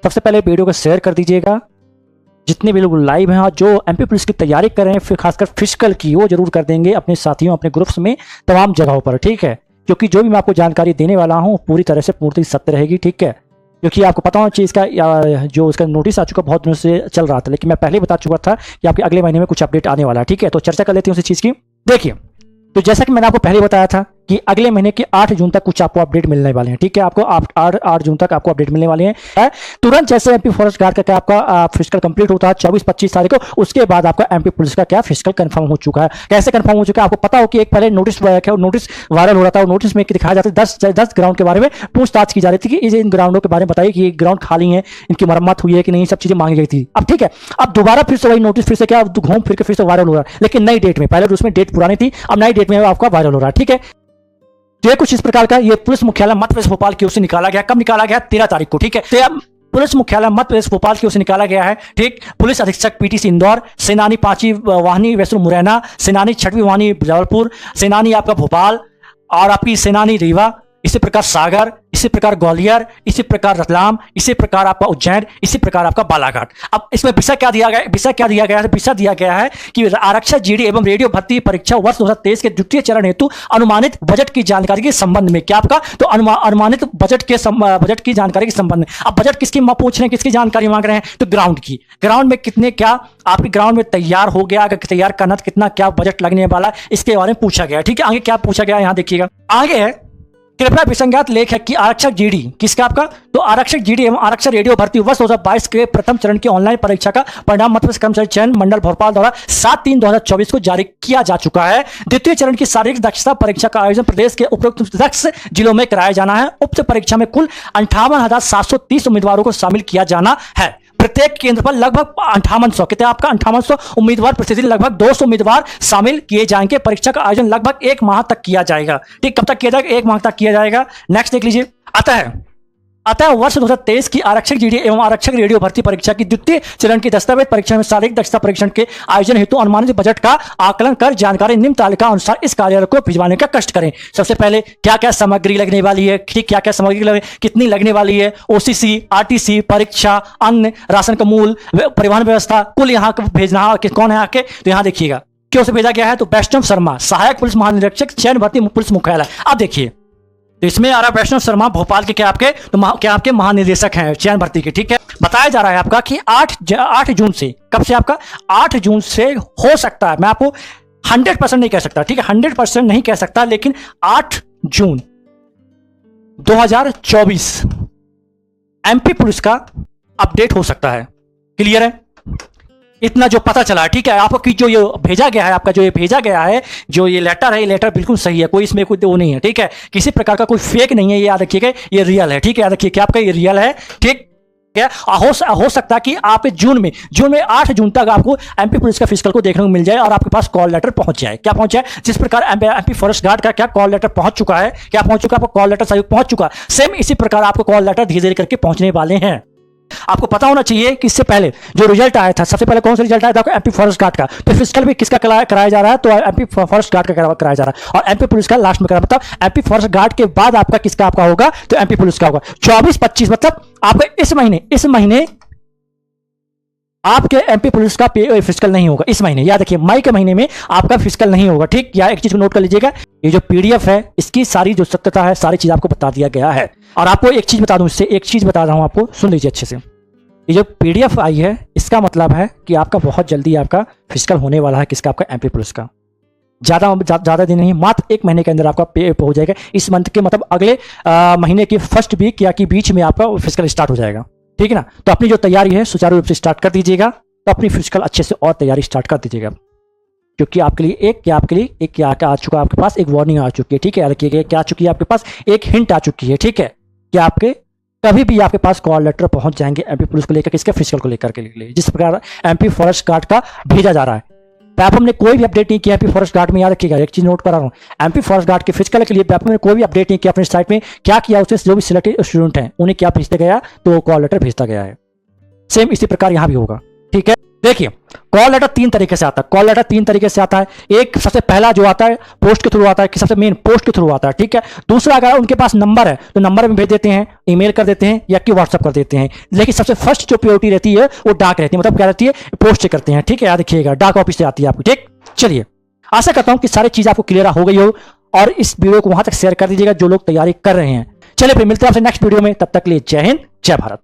सबसे पहले वीडियो को शेयर कर दीजिएगा, जितने भी लोग लाइव हैं और जो एमपी पुलिस की तैयारी कर रहे हैं, फिर खासकर फिजिकल की, वो जरूर कर देंगे अपने साथियों, अपने ग्रुप्स में, तमाम जगहों पर, ठीक है। क्योंकि जो भी मैं आपको जानकारी देने वाला हूँ पूरी तरह से पूर्ति सत्य रहेगी, ठीक है। क्योंकि आपको पता होना चाहिए इसका जो उसका नोटिस आ चुका बहुत दिनों से चल रहा था, लेकिन मैं पहले बता चुका था कि आपके अगले महीने में कुछ अपडेट आने वाला है, ठीक है। तो चर्चा कर लेते हैं उसी चीज़ की। देखिए, तो जैसा कि मैंने आपको पहले बताया था कि अगले महीने के 8 जून तक कुछ आपको अपडेट मिलने वाले हैं, ठीक है। आपको 8 जून तक आपको अपडेट मिलने वाले हैं। तुरंत जैसे एमपी फॉरेस्ट गार्ड का क्या आपका फिजिकल कंप्लीट होता है 24-25 तारीख को, उसके बाद आपका एमपी पुलिस का क्या फिजिकल कंफर्म हो चुका है। कैसे कंफर्म हो चुका है? आपको पता हो कि एक पहले नोटिस वायरल हो रहा था, नोटिस में दिखाया जाता है 10 ग्राउंड के बारे में पूछताछ की जा रही थी कि इन ग्राउंडों के बारे में बताइए कि ये ग्राउंड खाली है, इनकी मरम्मत हुई है कि नहीं, सब चीजें मांगी गई थी। अब ठीक है, अब दोबारा फिर से वही नोटिस फिर से क्या घूम फिर के फिर से वायरल हो रहा है, लेकिन नई डेट में। पहले उसमें डेट पुरानी थी, अब नई डेट में आपका वायरल हो रहा है, ठीक है। तो ये कुछ इस प्रकार का ये पुलिस मुख्यालय मध्य प्रदेश भोपाल की ओर से निकाला गया। कब निकाला गया? 13 तारीख को, ठीक है। तो पुलिस मुख्यालय मध्य प्रदेश भोपाल की ओर से निकाला गया है, ठीक। पुलिस अधीक्षक पीटीसी इंदौर, सेनानी 5वीं वाहिनी वैष्णो मुरैना, सेनानी 6वीं वाहिनी जबलपुर, सेनानी आपका भोपाल और आपकी सेनानी रीवा, इसी प्रकार सागर, इसी प्रकार ग्वालियर, इसी प्रकार रतलाम, इसी प्रकार आपका उज्जैन, इसी प्रकार आपका बालाघाट। अब इसमें विषय क्या दिया गया है? विषय दिया गया है कि आरक्षक जीडी एवं रेडियो भर्ती परीक्षा वर्ष 2023 के द्वितीय चरण हेतु अनुमानित बजट की जानकारी के संबंध में। क्या आपका? तो अनुमानित बजट की जानकारी के संबंध में। अब बजट किसकी पूछ रहे हैं, किसकी जानकारी मांग रहे हैं? तो ग्राउंड की। ग्राउंड में कितने क्या आपके ग्राउंड में तैयार हो गया, अगर तैयार करना तो कितना क्या बजट लगने वाला, इसके बारे में पूछा गया, ठीक है। आगे क्या पूछा गया यहाँ देखिएगा। आगे है, कृपया विसंगत लेख है कि आरक्षक जीडी किसका आपका? तो आरक्षक जीडी एवं आरक्षक रेडियो भर्ती वर्ष 2022 के प्रथम चरण की ऑनलाइन परीक्षा का परिणाम मध्य प्रदेश कर्मचारी चयन मंडल भोपाल द्वारा 7/3/2024 को जारी किया जा चुका है। द्वितीय चरण की शारीरिक दक्षता परीक्षा का आयोजन प्रदेश के उपरोक्त 10 जिलों में कराया जाना है। उक्त परीक्षा में कुल 58,730 उम्मीदवारों को शामिल किया जाना है। प्रत्येक केंद्र पर लगभग 5800 कितने आपका 5800 उम्मीदवार, प्रतिदिन लगभग 200 उम्मीदवार शामिल किए जाएंगे। परीक्षा का आयोजन लगभग 1 माह तक किया जाएगा, ठीक। कब तक किया जाएगा? 1 माह तक किया जाएगा। नेक्स्ट देख लीजिए। अतः वर्ष 2023 की आरक्षक जीडी एवं आरक्षक रेडियो भर्ती परीक्षा की द्वितीय चरण की दस्तावेज परीक्षा में शारीरिक दक्षता परीक्षण के आयोजन हेतु अनुमानित बजट का आकलन कर जानकारी निम्न तालिका अनुसार इस कार्यालय को भिजवाने का कष्ट करें। सबसे पहले क्या क्या सामग्री लगने वाली है, ठीक, क्या क्या सामग्री कितनी लगने वाली है, ओसीसी, आरटीसी, परीक्षा, अन्न, राशन का मूल, परिवहन व्यवस्था, कुल यहाँ भेजना कौन है आके, तो यहाँ देखिएगा क्यों से भेजा गया है। तो वैष्णव शर्मा, सहायक पुलिस महानिरीक्षक, चयन भर्ती पुलिस मुख्यालय। अब देखिए, तो इसमें आ रहा वैष्णव शर्मा भोपाल के क्या आपके महानिदेशक हैं चयन भर्ती के, ठीक है। बताया जा रहा है आपका कि 8 जून से, कब से आपका 8 जून से हो सकता है, मैं आपको 100% नहीं कह सकता, ठीक है, 100% नहीं कह सकता, लेकिन 8 जून 2024 एमपी पुलिस का अपडेट हो सकता है। क्लियर है? इतना जो पता चला है, ठीक है। आपको कि जो ये भेजा गया है, आपका जो ये भेजा गया है, जो ये लेटर है, ये लेटर बिल्कुल सही है, कोई इसमें कोई वो नहीं है, ठीक है। किसी प्रकार का कोई फेक नहीं है, ये याद रखिएगा, ये रियल है, ठीक है। याद रखिए क्या आपका ये रियल है, ठीक है। हो सकता है कि आप जून में 8 जून तक आपको एमपी पुलिस का फिजिकल को देखने को मिल जाए और आपके पास कॉल लेटर पहुंच जाए। क्या पहुंच जाए? जिस प्रकार एमपी फॉरेस्ट गार्ड का क्या कॉल लेटर पहुंच चुका है, क्या पहुंच चुका है? आपको कॉल लेटर सही पहुंच चुका, सेम इसी प्रकार आपको कॉल लेटर धीरे धीरे करके पहुंचने वाले हैं। आपको पता होना चाहिए कि इससे पहले जो रिजल्ट आया था, सबसे पहले कौन सा रिजल्ट आया था? एमपी फॉरेस्ट गार्ड का। तो फिजिकल भी किसका कराया जा रहा है? तो एमपी फॉरेस्ट गार्ड का कराया जा रहा है, और एमपी पुलिस का लास्ट में करा, मतलब एमपी फॉरेस्ट गार्ड के बाद आपका किसका आपका होगा? तो एमपी पुलिस का होगा। 24-25 मतलब आपका इस महीने आपके एमपी पुलिस का फिजिकल नहीं होगा इस महीने। याद रखिए, मई के महीने में आपका फिजिकल नहीं होगा, ठीक। या एक चीज को नोट कर लीजिएगा, ये जो पीडीएफ है इसकी सारी जो सत्यता है, सारी चीज आपको बता दिया गया है। और आपको एक चीज बता दूं, इससे एक चीज बता रहा हूं आपको, सुन लीजिए अच्छे से। ये जो पीडीएफ आई है, इसका मतलब है कि आपका बहुत जल्दी आपका फिजिकल होने वाला है। किसका? आपका एमपी पुलिस का। ज्यादा दिन नहीं, मात्र 1 महीने के अंदर आपका पे हो जाएगा। इस मंथ के मतलब अगले महीने के फर्स्ट वीक या कि बीच में आपका फिजिकल स्टार्ट हो जाएगा, ठीक है ना। तो अपनी जो तैयारी है सुचारू रूप से स्टार्ट कर दीजिएगा, तो अपनी फिजिकल अच्छे से और तैयारी स्टार्ट कर दीजिएगा, क्योंकि आपके लिए एक क्या आ चुका, आपके पास एक वार्निंग आ चुकी है, ठीक है। रखिएगा क्या आ चुकी है आपके पास, एक हिंट आ चुकी है, ठीक है, कि आपके कभी भी आपके पास कॉल लेटर पहुंच जाएंगे एमपी पुलिस को लेकर, किसके? फिजिकल को लेकर के लिए, जिस प्रकार एमपी फॉरेस्ट गार्ड का भेजा जा रहा है। पैपम ने कोई भी अपडेट नहीं किया एमपी फॉरेस्ट गार्ड में। याद रखिएगा, एक चीज नोट करा रहा हूँ, एमपी फॉरेस्ट गार्ड के फिजिकल के लिए पैपम ने कोई भी अपडेट नहीं किया अपनी साइट में। क्या किया उसने? जो भी सिलेक्टेड स्टूडेंट हैं उन्हें क्या भेजते गया, तो कॉल लेटर भेजता गया है। सेम इसी प्रकार यहां भी होगा, ठीक है। देखिए, कॉल लेटर 3 तरीके से आता है। कॉल लेटर 3 तरीके से आता है। एक सबसे पहला जो आता है पोस्ट के थ्रू आता है, कि सबसे मेन पोस्ट के थ्रू आता है, ठीक है। दूसरा, अगर उनके पास नंबर है तो नंबर में भेज देते हैं, ईमेल कर देते हैं या कि व्हाट्सअप कर देते हैं। लेकिन सबसे फर्स्ट जो प्रायोरिटी रहती है वो डाक रहती है, मतलब क्या रहती है, पोस्ट से करते हैं, ठीक है। याद रखिएगा, डाक ऑफिस से आती है आपकी, ठीक। चलिए, आशा करता हूं कि सारी चीज आपको क्लियर हो गई हो, और इस वीडियो को वहां तक शेयर कर दीजिएगा जो लोग तैयारी कर रहे हैं। चलिए फिर मिलते हैं आपसे नेक्स्ट वीडियो में, तब तक के लिए जय हिंद, जय भारत।